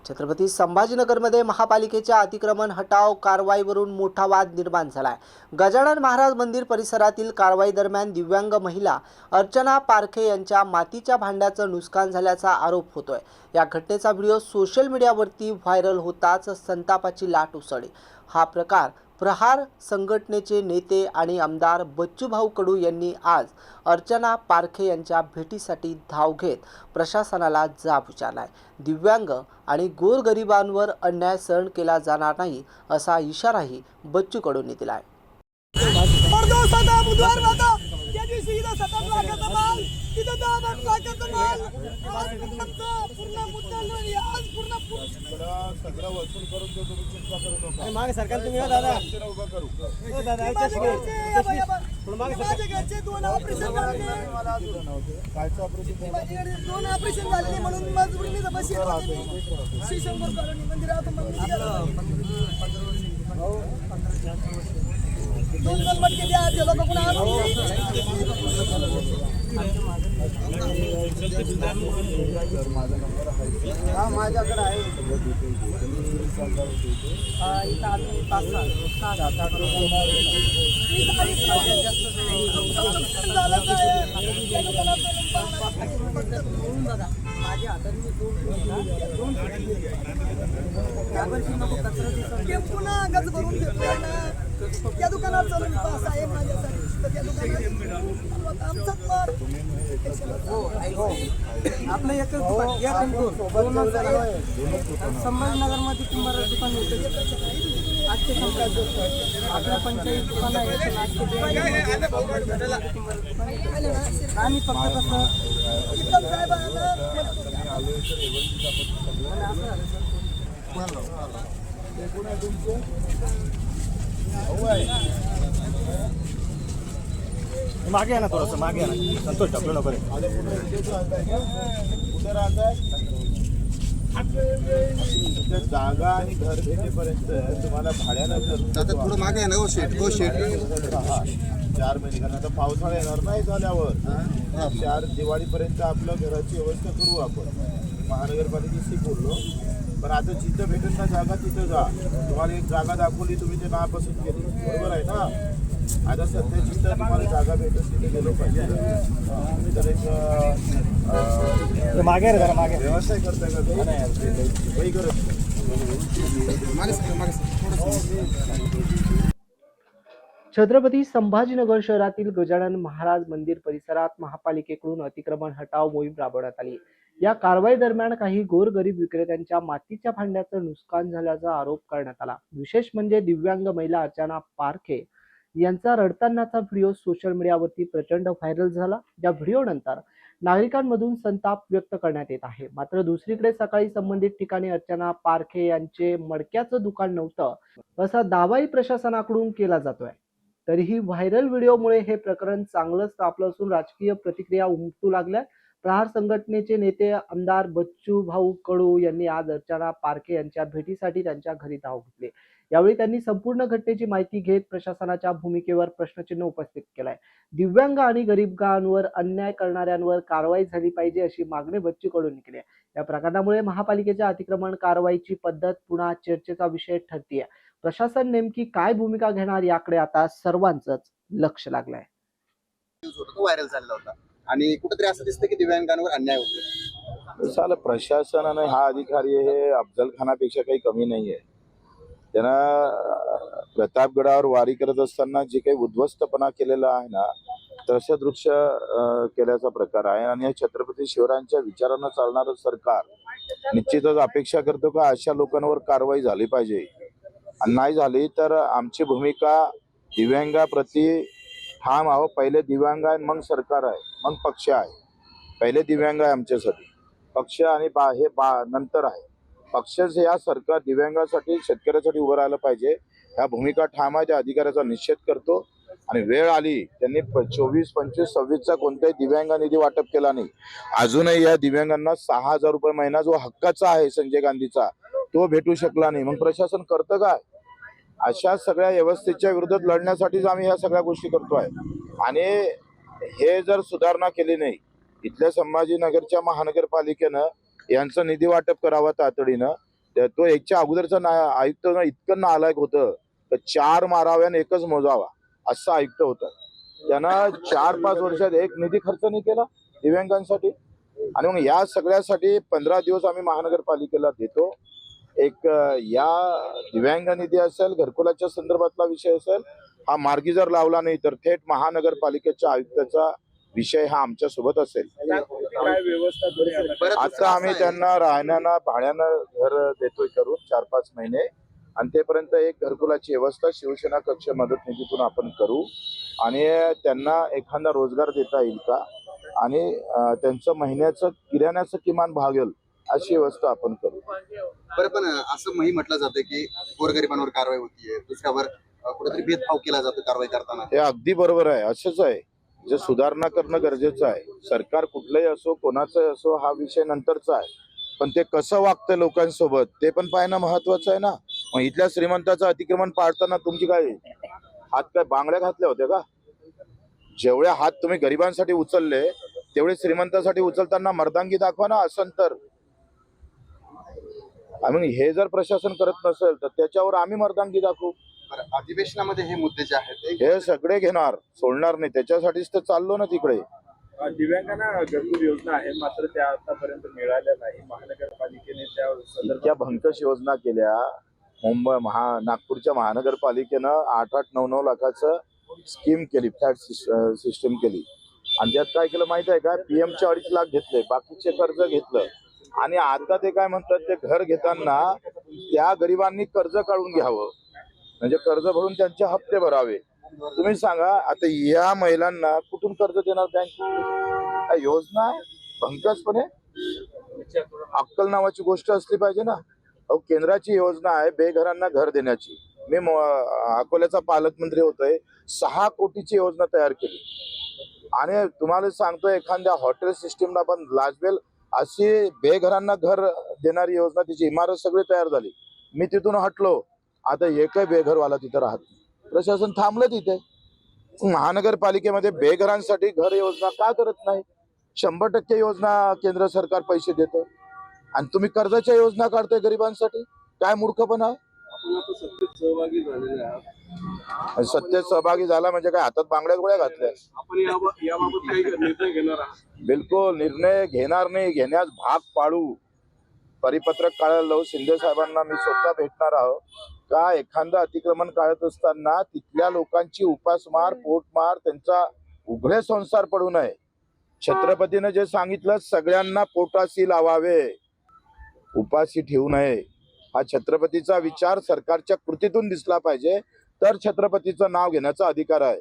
छत्रपती संभाजीनगरमध्ये महापालिकेच्या अतिक्रमण हटाव कारवाईवरून मोठा वाद निर्माण झालाय। गजानन महाराज मंदिर परिसरातील कारवाई दरम्यान दिव्यांग महिला अर्चना पारखे यांच्या मातीच्या भांड्याचं नुकसान झाल्याचा आरोप होतोय। या घटनेचा व्हिडिओ सोशल मीडियावरती व्हायरल होताच संतापाची लाट उसळली। हा प्रकार प्रहार संघटनेचे नेते आणि आमदार बच्चूभाऊ कडू यांनी आज अर्चना पारखे यांच्या भेटीसाठी धाव घेत प्रशासनाला जाब विचारलाय। दिव्यांग आणि गोरगरिबांवर अन्याय सहन केला जाणार नाही असा इशाराही बच्चू कडूंनी दिलाय। मागे सरकार तुम्ही हो दादा उभा करू हो दादा दोन ऑपरेशन झाले म्हणून मजबुरीने श्री शंकर कॉलनी मंदिरात दोन मटके द्या ते लोक कोण हा माझ्याकडे आहे। इथं आम्ही 5-7 माझ्या हाताने पुन्हा गज भरून घेतोय ना त्या दुकानात चालून साहेब माझ्यासाठी त्या दुकानात आपलं एकच दुकान संभाजीनगर मध्ये तुम्हाला दुकान आपल्या पंचायत दुकान आहे आम्ही फक्त कसं मागे आहे ना थोडंसं मागे आहे ना संतोष टाकलो नको रे कुठे राहताय जागा आणि घर भेटेपर्यंत तुम्हाला भाड्यानं थोडं मागे आहे ना हो शेट 4 महिने कारण आता पावसाळा येणार नाही झाल्यावर 4 दिवाळीपर्यंत आपलं घराची व्यवस्था करू आपण महानगरपालिकेशी बोललो पण आता जिथं भेटेल ना जागा तिथं जा तुम्हाला एक जागा दाखवली तुम्ही ते नापसंत केली बरोबर आहे ना आता सध्या जिथं तुम्हाला जागा भेटेल तिथे गेलो पाहिजे तर एक मागे रे मागे व्यवसाय करताय का काही करत छत्रपती संभाजीनगर शहरातील गजानन महाराज मंदिर परिसरात महापालिकेकडून अतिक्रमण हटाव मोहीम राबवण्यात आली। या कारवाई दरम्यान काही गोरगरीब विक्रेत्यांच्या मातीच्या भांड्याचं नुकसान झाल्याचा आरोप करण्यात आला। विशेष म्हणजे दिव्यांग महिला अर्चना पारखे यांचा रडतानाचा व्हिडिओ सोशल मीडियावरती प्रचंड व्हायरल झाला। या व्हिडिओ नंतर नागरिकांमधून संताप व्यक्त करण्यात येत आहे। मात्र दुसरीकडे सकाळी संबंधित ठिकाणी अर्चना पारखे यांचे मडक्याचं दुकान नव्हतं असा दावाही प्रशासनाकडून केला जातोय। तरीही व्हायरल व्हिडिओमुळे हे प्रकरण चांगलंच तापलं असून राजकीय प्रतिक्रिया उमटू लागल्या। प्रहार संघटनेचे नेते आमदार बच्चूभाऊ कडू यांनी आज अर्चना पारखे यांच्या भेटीसाठी त्यांच्या घरी धाव घेतली। यावेळी त्यांनी संपूर्ण घटनेची माहिती घेत प्रशासनाच्या भूमिकेवर प्रश्नचिन्ह उपस्थित केलाय। दिव्यांग आणि गरिबांवर अन्याय करणाऱ्यांवर कारवाई झाली पाहिजे अशी मागणी बच्चू कडूंनी केली आहे। या प्रकरणामुळे महापालिकेच्या अतिक्रमण कारवाईची पद्धत पुन्हा चर्चेचा विषय ठरतीये। प्रशासन नेमकी काय भूमिका घेणार याकडे आता सर्वांचंच लक्ष लागलंय। व्हायरल झालेला होता आणि कुठेतरी असं दिसतं की दिव्यांगांवर अन्याय होतो। साला प्रशासनाने हा अधिकारी हे अफजल खानापेक्षा काही कमी नाही आहे। त्यांना प्रतापगडावर वारी करत असताना जे काही उद्ध्वस्तपणा केलेला आहे ना तसं दृश्य केल्याचा प्रकार आहे आणि या छत्रपती शिवरायांच्या विचारानं चालणारं सरकार निश्चितच अपेक्षा करतो का अशा लोकांवर कारवाई झाली पाहिजे आणि नाही झाली तर आमची भूमिका दिव्यांगाप्रती ठाम आहो। पहिले दिव्यांग आहे मग सरकार आहे मग पक्ष आहे। पहिले दिव्यांग आहे आमच्यासाठी पक्ष आणि हे नंतर आहे। पक्षच या सरकार दिव्यांगासाठी शेतकऱ्यासाठी उभं राहिलं पाहिजे ह्या भूमिका ठाम आहे। त्या अधिकाऱ्याचा निषेध करतो आणि वेळ आली त्यांनी 24, 25, 26चा कोणत्याही दिव्यांग निधी वाटप केला नाही। अजूनही या दिव्यांगांना 6,000 रुपये महिना जो हक्काचा आहे संजय गांधीचा तो भेटू शकला नाही। मग प्रशासन करतं काय? अशा सगळ्या व्यवस्थेच्या विरोधात लढण्यासाठीच आम्ही ह्या सगळ्या गोष्टी करतोय आणि हे जर सुधारणा केली नाही इथल्या संभाजीनगरच्या महानगरपालिकेनं यांचं निधी वाटप करावं तातडीनं तो एकच्या अगोदरचा आयुक्त ना इतकं नालायक होतं तर 4 माराव्या आणि एकच मोजावा असं आयुक्त होतं. त्यानं 4-5 वर्षात एक निधी खर्च नाही केला दिव्यांगांसाठी. आणि मग या सगळ्यासाठी 15 दिवस आम्ही महानगरपालिकेला देतो. एक या दिव्यांग निधी असेल, घरकुलाच्या संदर्भातला विषय असेल, हा मार्गी जर लावला नाही तर थेट महानगरपालिकेच्या आयुक्ताचा विषय हा आमच्या सोबत असेल. काय व्यवस्था आता आम्ही त्यांना राहण्यानं भाड्यानं घर देतोय करून 4-5 महिने, आणि तेपर्यंत एक घरकुलाची व्यवस्था शिवसेना कक्ष मदत निधीतून आपण करू आणि त्यांना एखादा रोजगार देता येईल का आणि त्यांचं महिन्याचं किराण्याचं किमान भागेल अशी व्यवस्था आपण करू. बरं, पण असं म्हटलं जातं की गोरगरिबांवर कारवाई होतीये, दुसऱ्यावर कुठेतरी भेदभाव केला जातो कारवाई करताना. हे अगदी बरोबर आहे, असंच आहे. जे सुधारणा करणं गरजेचं आहे. सरकार कुठलंही असो, कोणाचंही असो, हा विषय नंतरचा आहे, पण ते कसं वागतं लोकांसोबत ते पण पाहणं महत्वाचं आहे ना. मग इथल्या श्रीमंताचं अतिक्रमण पाळताना तुमची काय हात काय बांगड्या घातल्या होत्या का? जेवढे हात तुम्ही गरिबांसाठी उचलले तेवढे श्रीमंतासाठी उचलताना मर्दांगी दाखवा ना. असं तर आम्ही हे जर प्रशासन करत नसेल तर त्याच्यावर आम्ही मर्दांगी दाखवू. बरं, अधिवेशनामध्ये हे मुद्दे जे आहेत हे सगळे घेणार, सोडणार नाही. त्याच्यासाठीच तर चाललो ना तिकडे. दिव्यांगांना घरकुल योजना आहे मात्र त्या आतापर्यंत मिळाल्या नाही. महानगरपालिकेने त्या इतक्या भंकश योजना केल्या. नागपूरच्या महानगरपालिकेनं 8-9 लाखाचं स्कीम केली, फ्लॅट सिस्टम केली, आणि त्यात काय केलं माहिती आहे का? PM चे 2.5 लाख घेतले, बाकीचे कर्ज घेतलं, आणि आता ते काय म्हणतात, ते घर घेताना त्या गरिबांनी कर्ज काढून घ्यावं, म्हणजे कर्ज भरून त्यांचे हप्ते भरावे. तुम्ही सांगा आता या महिलांना कुठून कर्ज देणार बँक? काय योजना आहे? भंकसपणे अक्कल नावाची गोष्ट असली पाहिजे ना. अहो, केंद्राची योजना आहे बेघरांना घर देण्याची. मी अकोल्याचा पालकमंत्री होतोय, 6 कोटीची योजना तयार केली, आणि तुम्हाला सांगतो एखाद्या हॉटेल सिस्टीमला पण लाजवेल अशी बेघरांना घर देणारी योजना, तिची इमारत सगळी तयार झाली. मी तिथून हटलो, आता एकही बेघरवाला तिथं राहत नाही. प्रशासन थांबलं तिथे. महानगरपालिकेमध्ये बेघरांसाठी घर योजना का करत नाही? 100% योजना केंद्र सरकार पैसे देतं, आणि तुम्ही कर्जाच्या योजना काढताय गरिबांसाठी. काय मूर्खपणा आहे? आपण आता सत्तेत सहभागी झालेले आहात. सत्तेत सहभागी झाला म्हणजे काय हातात बांगड्या गोळ्या घातल्या? आपण याबाबत काही निर्णय घेणार आहात? बिलकुल निर्णय घेणार नाही, घेण्यास भाग पाडू. परिपत्रक काढायला लावू. शिंदे साहेबांना मी स्वतः भेटणार आहोत का एखादं अतिक्रमण काढत असताना तिथल्या लोकांची उपासमार, पोटमार, त्यांचा उघडे संसार पडू नये. छत्रपतीने जे सांगितलं, सगळ्यांना पोटाशी लावावे, उपाशी ठेवू नये. हा छत्रपतीचा विचार सरकारच्या कृतीतून दिसला पाहिजे, तर छत्रपतीचं नाव घेण्याचा अधिकार आहे.